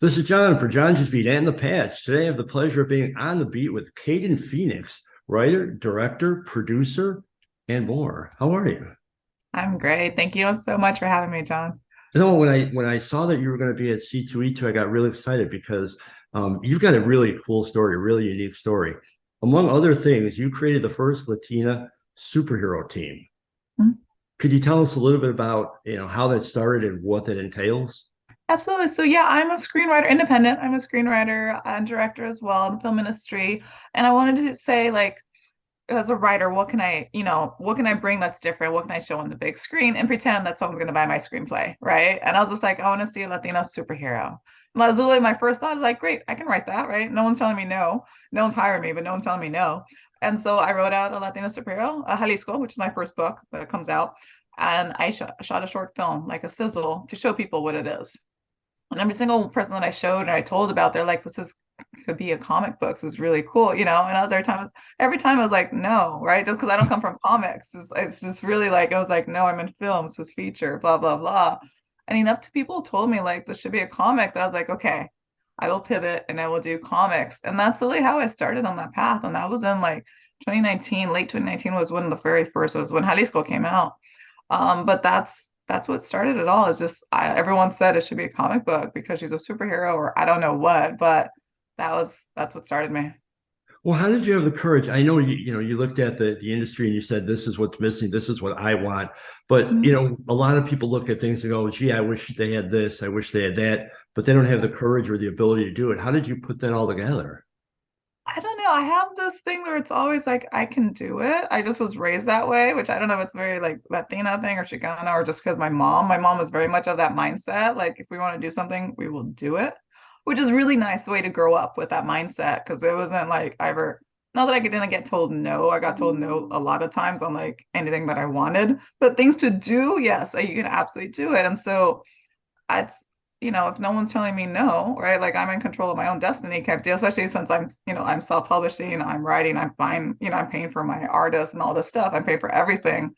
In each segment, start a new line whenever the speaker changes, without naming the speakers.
This is John for John's Beat and the Patch. Today I have the pleasure of being on the beat with Kayden Phoenix, writer, director, producer, and more. How are you?
I'm great. Thank you so much for having me, John.
When I saw that you were going to be at C2E2, I got really excited because you've got a really cool story, a really unique story. Among other things, you created the first Latina superhero team.
Mhm.
Could you tell us a little bit about how that started and what that entails?
Absolutely. So yeah, I'm a screenwriter, independent. I'm a screenwriter and director as well in the film industry. And I wanted to say, like, as a writer, what can I bring that's different? What can I show on the big screen and pretend that someone's going to buy my screenplay, right? And I was just like, I want to see a Latino superhero. And that was literally my first thought. I was like, great, I can write that, right? No one's telling me no. No one's hiring me, but no one's telling me no. And so I wrote out a Latino superhero, Jalisco, which is my first book that comes out. And I shot a short film, like a sizzle, to show people what it is. And every single person that I showed and I told about, they're like, this is could be a comic book. This is really cool, you know. And I was every time I was like, no, right? Just because I don't come from comics. It's just really like I was like, no, I'm in film, this is feature, blah, blah, blah. And enough to people told me like this should be a comic that I was like, okay, I will pivot and I will do comics. And that's really how I started on that path. And that was in like 2019, late 2019 was when the very first was when Jalisco came out. But that's what started it all. Is just everyone said it should be a comic book because she's a superhero or I don't know what, but that's what started me.
Well, how did you have the courage? I know you looked at the industry and you said this is what's missing, this is what I want. But
Mhm.
a lot of people look at things and go, gee, I wish they had this, I wish they had that, but they don't have the courage or the ability to do it. How did you put that all together?
I don't know. I have this thing where it's always like I can do it. I just was raised that way, which I don't know if it's very like Latina thing or Chicana or just because my mom was very much of that mindset. Like if we want to do something, we will do it, which is really nice way to grow up with that mindset because it wasn't like I ever. Not that I didn't get told no. I got told no a lot of times on like anything that I wanted, but things to do, yes, you can absolutely do it. And so it's if no one's telling me no, right? Like I'm in control of my own destiny type deal, especially since I'm self-publishing, I'm writing, I'm buying, I'm paying for my artists and all this stuff. I pay for everything.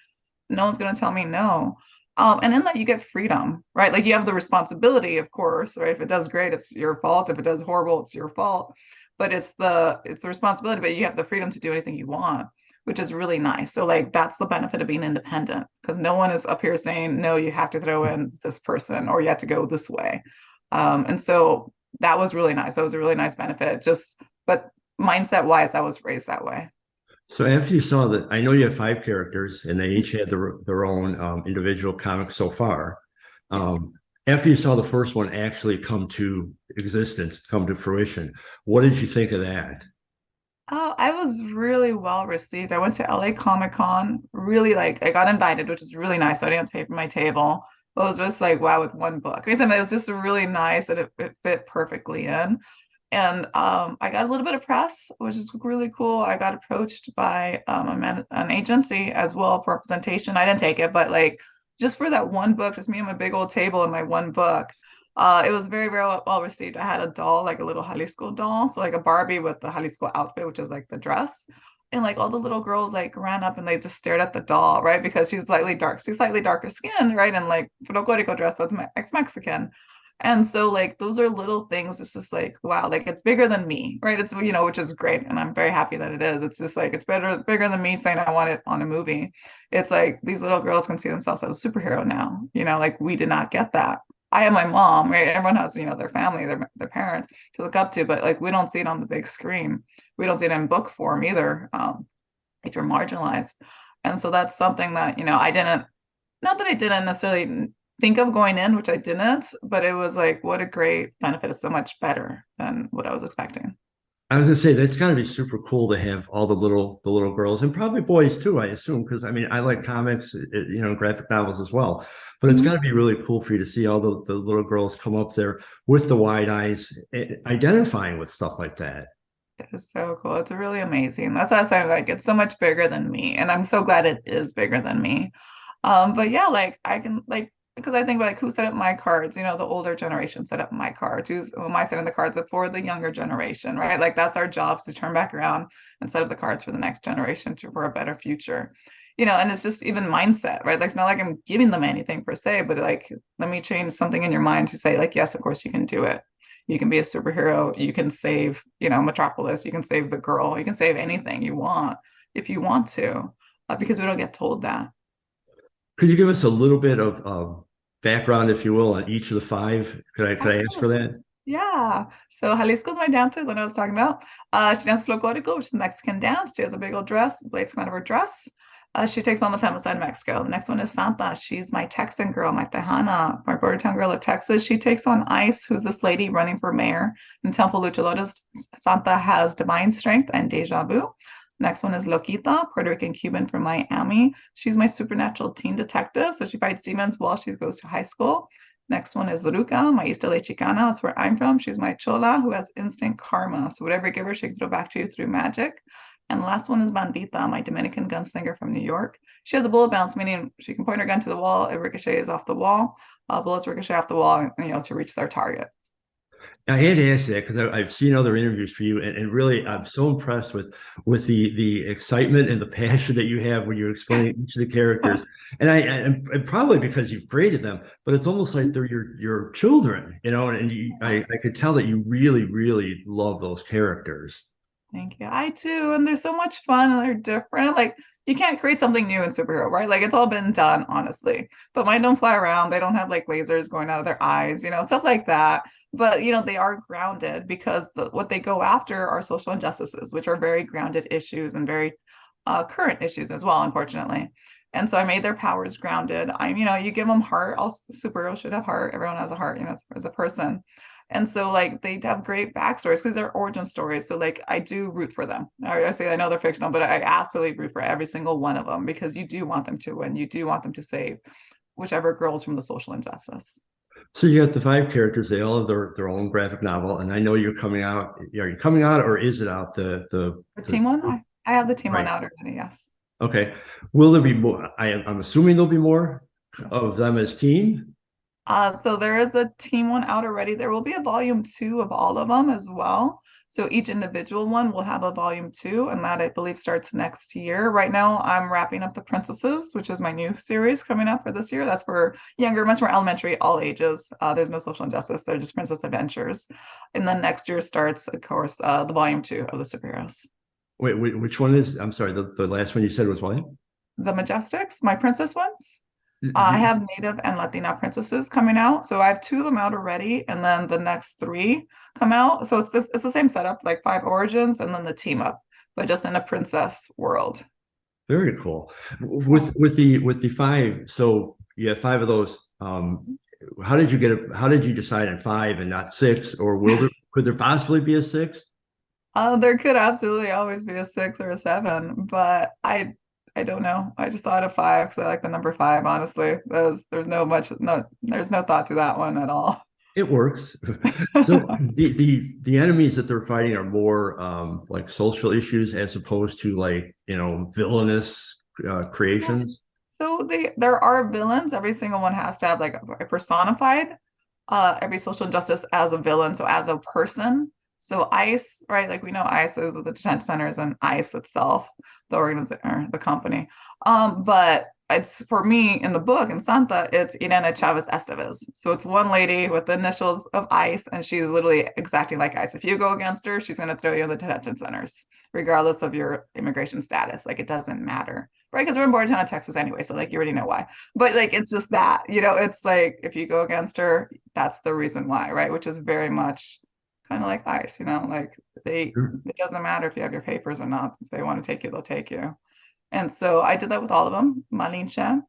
No one's gonna tell me no. And in that you get freedom, right? Like you have the responsibility, of course, right? If it does great, it's your fault. If it does horrible, it's your fault. But it's the responsibility, but you have the freedom to do anything you want, which is really nice. So like that's the benefit of being independent because no one is up here saying, no, you have to throw in this person or you have to go this way. And so that was really nice. That was a really nice benefit. But mindset wise, I was raised that way.
So after you saw that, I know you have five characters and they each had their own individual comics so far.
Yes.
Um, After you saw the first one actually come to existence, come to fruition, what did you think of that?
Oh, I was really well received. I went to LA Comic Con, really like I got invited, which is really nice. So I didn't have to pay for my table. But it was just like, wow, with one book. I mean, it was just really nice that it fit perfectly in. And I got a little bit of press, which is really cool. I got approached by an agency as well for representation. I didn't take it, but like just for that one book, just me and my big old table and my one book, it was very, very well received. I had a doll, like a little Jalisco doll, so like a Barbie with the Jalisco outfit, which is like the dress. And like all the little girls like ran up and they just stared at the doll, right? Because she's slightly dark, she's slightly darker skin, right? And like Froco dress, so it's ex-Mexican. And so like those are little things. It's just like, wow, like it's bigger than me, right? It's which is great. And I'm very happy that it is. It's just like it's bigger than me saying I want it on a movie. It's like these little girls can see themselves as a superhero now. Like we did not get that. I have my mom, right? Everyone has, their family, their parents to look up to, but like we don't see it on the big screen. We don't see it in book form either, if you're marginalized. And so that's something that, I didn't, not that I didn't necessarily think of going in, which I didn't, but it was like, what a great benefit. It's so much better than what I was expecting.
I was gonna say that's got to be super cool to have all the little girls and probably boys too, I assume, because I mean I like comics, graphic novels as well. But it's got
Mhm.
to be really cool for you to see all the little girls come up there with the wide eyes, identifying with stuff like that.
It is so cool. It's really amazing. That's why I say like it's so much bigger than me. And I'm so glad it is bigger than me. But yeah, like I can like because I think like who set up my cards, the older generation set up my cards. Who am I setting the cards up for? The younger generation, right? Like that's our jobs to turn back around and set up the cards for the next generation for a better future. And it's just even mindset, right? Like it's not like I'm giving them anything per se, but like let me change something in your mind to say, like, yes, of course you can do it. You can be a superhero. You can save, Metropolis. You can save the girl. You can save anything you want if you want to, because we don't get told that.
Could you give us a little bit of background, if you will, on each of the five? Could I ask for
Absolutely.
that?
Yeah. So Jalisco's my dancer that I was talking about. She dances flamenco, which is Mexican dance. She has a big old dress, blades come out of her dress. She takes on the femicide in Mexico. The next one is Santa. She's my Texan girl, my Tejana, my border town girl of Texas. She takes on Ice, who's this lady running for mayor in Temple Lucha Lotus. Santa has divine strength and deja vu. Next one is Loquita, Puerto Rican Cuban from Miami. She's my supernatural teen detective. So she fights demons while she goes to high school. Next one is Luruca, my Isla Chicana. That's where I'm from. She's my chola who has instant karma. So whatever you give her, she can throw back to you through magic. And the last one is Bandita, my Dominican gunslinger from New York. She has a bullet bounce, meaning she can point her gun to the wall. It ricochets off the wall. Bullets ricochet off the wall, to reach their target.
I had to ask that because I've seen other interviews for you, and really I'm so impressed with the excitement and the passion that you have when you explain each of the characters. And probably because you've created them, but it's almost like they're your children, and I could tell that you really, really love those characters.
Thank you. I too. And they're so much fun and they're different. Like you can't create something new in superhero, right? Like it's all been done, honestly. But mine don't fly around. They don't have like lasers going out of their eyes, stuff like that. But they are grounded because what they go after are social injustices, which are very grounded issues and very current issues as well, unfortunately. And so I made their powers grounded. You give them heart. All superheroes should have heart. Everyone has a heart, as a person. And so like they have great backstories because they're origin stories. So like I do root for them. I say I know they're fictional, but I absolutely root for every single one of them because you do want them to win. You do want them to save whichever girls from the social injustice.
So you got the five characters; they all have their own graphic novel, and I know you're coming out. Are you coming out, or is it out?
The team one, I have the team one
right?
out already. Yes.
Okay. Will there be more? I'm assuming there'll be more of
Yes.
them as team.
So there is a team one out already. There will be a volume two of all of them as well. So each individual one will have a volume two, and that I believe starts next year. Right now, I'm wrapping up the Princesses, which is my new series coming up for this year. That's for younger, much more elementary, all ages. There's no social injustice. They're just princess adventures. And then next year starts, of course, the volume two of the superheroes.
Wait, which one is? I'm sorry, the last one you said was what?
The Majestics, my princess ones. I have Native and Latina princesses coming out. So I have two of them out already, and then the next three come out. So it's the same setup, like five origins and then the team up, but just in a princess world.
Very cool. With the five, so you have five of those. How did you get it? How did you decide on five and not six? Or could there possibly be a sixth?
There could absolutely always be a six or a seven, but I don't know. I just thought of five because I like the number five, honestly. There's there's no thought to that one at all.
It works. So the enemies that they're fighting are more like social issues as opposed to like villainous creations.
So there are villains. Every single one has to have like a personified every social injustice as a villain, so as a person. So ICE, right? Like we know ICE is with the detention centers and ICE itself, the organization or the company. But it's for me in the book in Santa, it's Irene Chavez Estevez. So it's one lady with the initials of ICE, and she's literally exactly like ICE. If you go against her, she's going to throw you in the detention centers, regardless of your immigration status. Like it doesn't matter, right? Because we're in Bordertown, Texas anyway, so like you already know why. But like it's just that, it's like if you go against her, that's the reason why, right? Which is very much kind of like ICE, like it doesn't matter if you have your papers or not. If they want to take you, they'll take you. And so I did that with all of them. Malinche,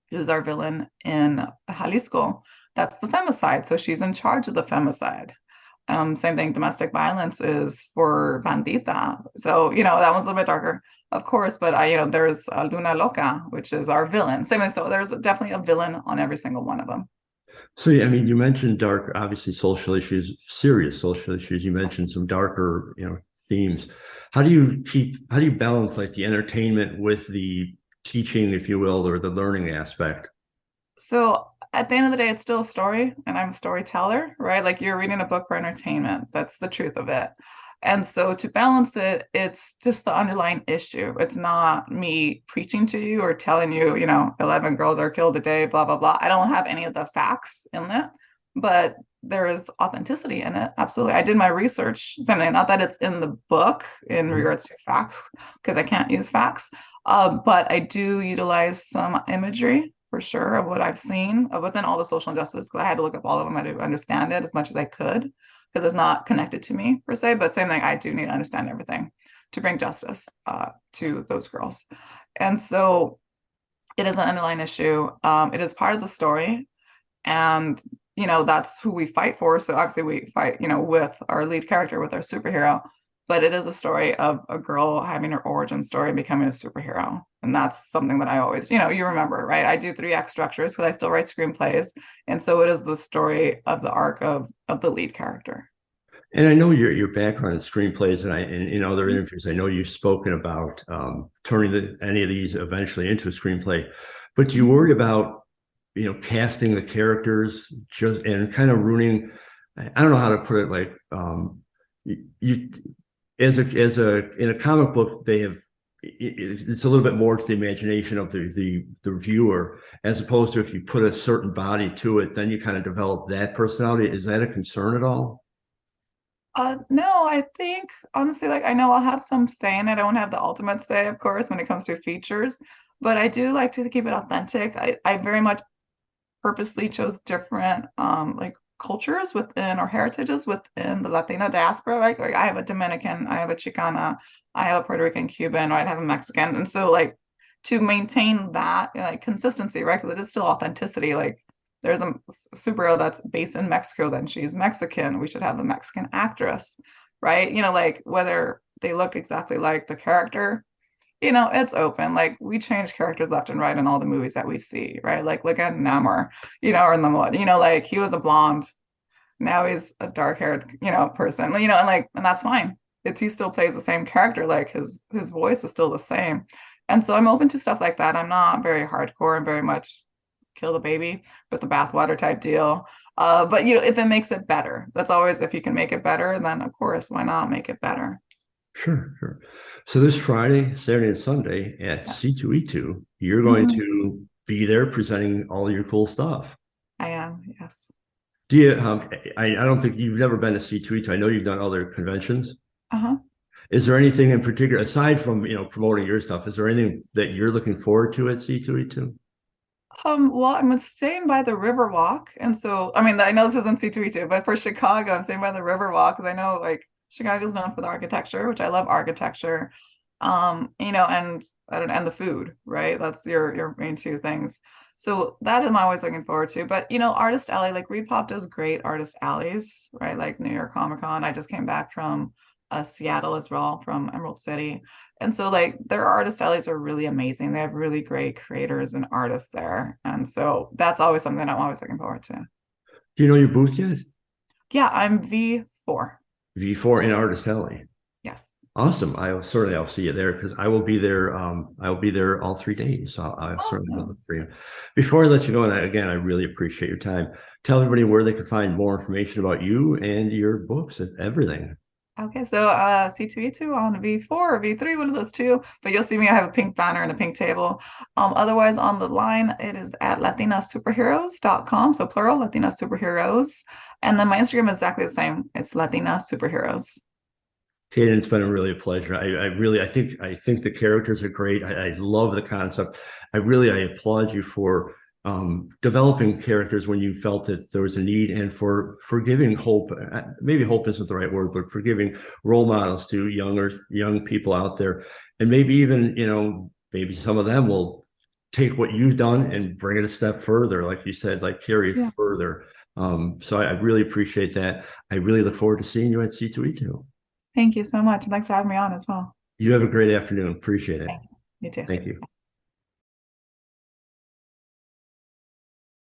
who's our villain in Jalisco, that's the femicide. So she's in charge of the femicide. Same thing, domestic violence is for Bandita. So, that one's a little bit darker, of course, but there's Luna Loca, which is our villain. Same thing. So there's definitely a villain on every single one of them.
So, yeah, I mean, you mentioned dark, obviously social issues, serious social issues. You mentioned some darker, themes. How do you balance like the entertainment with the teaching, if you will, or the learning aspect?
So at the end of the day, it's still a story, and I'm a storyteller, right? Like you're reading a book for entertainment. That's the truth of it. And so to balance it, it's just the underlying issue. It's not me preaching to you or telling you, 11 girls are killed a day, blah, blah, blah. I don't have any of the facts in that. But there is authenticity in it. Absolutely. I did my research, something, not that it's in the book in
Mhm.
regards to facts, because I can't use facts. But I do utilize some imagery for sure of what I've seen within all the social injustice, because I had to look up all of them. I had to understand it as much as I could, because it's not connected to me per se. But same thing, I do need to understand everything to bring justice to those girls. And so it is an underlying issue. It is part of the story, and that's who we fight for. So obviously we fight, with our lead character, with our superhero, but it is a story of a girl having her origin story and becoming a superhero. And that's something that I always, you remember, right? I do 3 act structures because I still write screenplays, and so it is the story of the arc of the lead character.
And I know your background in screenplays, and in other interviews, I know you've spoken about turning any of these eventually into a screenplay. But do you worry about casting the characters just and kind of ruining? I don't know how to put it. Like you as a in a comic book, they have it's a little bit more to the imagination of the viewer, as opposed to if you put a certain body to it, then you kind of develop that personality. Is that a concern at all?
No, I think honestly, like I know I'll have some say in it. I won't have the ultimate say, of course, when it comes to features, but I do like to keep it authentic. I very much purposely chose different like cultures within or heritages within the Latina diaspora. Like I have a Dominican, I have a Chicana, I have a Puerto Rican, Cuban, right? I have a Mexican. And so like to maintain that like consistency, right? Because it is still authenticity. Like there's a superhero that's based in Mexico, then she's Mexican. We should have a Mexican actress, right? Like whether they look exactly like the character, it's open. Like we change characters left and right in all the movies that we see, right? Like look at Namor, or in the Mud, like he was a blonde, now he's a dark-haired, person, and that's fine. He still plays the same character, like his voice is still the same. And so I'm open to stuff like that. I'm not very hardcore and very much kill the baby with the bathwater type deal. But if it makes it better, that's always if you can make it better, then of course, why not make it better?
Sure, sure. So this Friday, Saturday, and Sunday at
Yeah.
C2E2, you're going
Mhm.
to be there presenting all your cool stuff.
I am, yes.
Do you? I don't think you've never been to C2E2. I know you've done other conventions.
Uh-huh.
Is there anything in particular, aside from promoting your stuff? Is there anything that you're looking forward to at C2E2?
Well, I'm staying by the Riverwalk, and so I mean, I know this isn't C2E2, but for Chicago, I'm staying by the Riverwalk because I know like Chicago's known for the architecture, which I love architecture. And the food, right? That's your main 2 things. So that I'm always looking forward to. But Artist Alley, like Repop does great artist alleys, right? Like New York Comic Con. I just came back from Seattle as well, from Emerald City. And so like their artist alleys are really amazing. They have really great creators and artists there. And so that's always something I'm always looking forward to.
Do you know your booth yet?
Yeah, I'm V4.
V4 in Artist Alley.
Yes.
Awesome. I'll see you there because I will be there. I will be there all 3 days. So I'll certainly
Awesome.
look for you. Before I let you go, and again, I really appreciate your time. Tell everybody where they can find more information about you and your books and everything.
Okay, so C2E2 on V4 or V3, one of those 2. But you'll see me, I have a pink banner and a pink table. Otherwise on the line, it is at latinasuperheroes.com. So plural, Latina Superheroes. And then my Instagram is exactly the same. It's Latina Superheroes.
Kayden, it's been really a pleasure. I think the characters are great. I love the concept. I applaud you for developing characters when you felt that there was a need, and for giving hope. Maybe hope isn't the right word, but for giving role models to young people out there, and maybe even maybe some of them will take what you've done and bring it a step further, like you said, like carry it
Yeah.
further. So I really appreciate that. I really look forward to seeing you at C2E2.
Thank you so much. And thanks for having me on as well.
You have a great afternoon. Appreciate it.
Thank you. You too.
Thank you.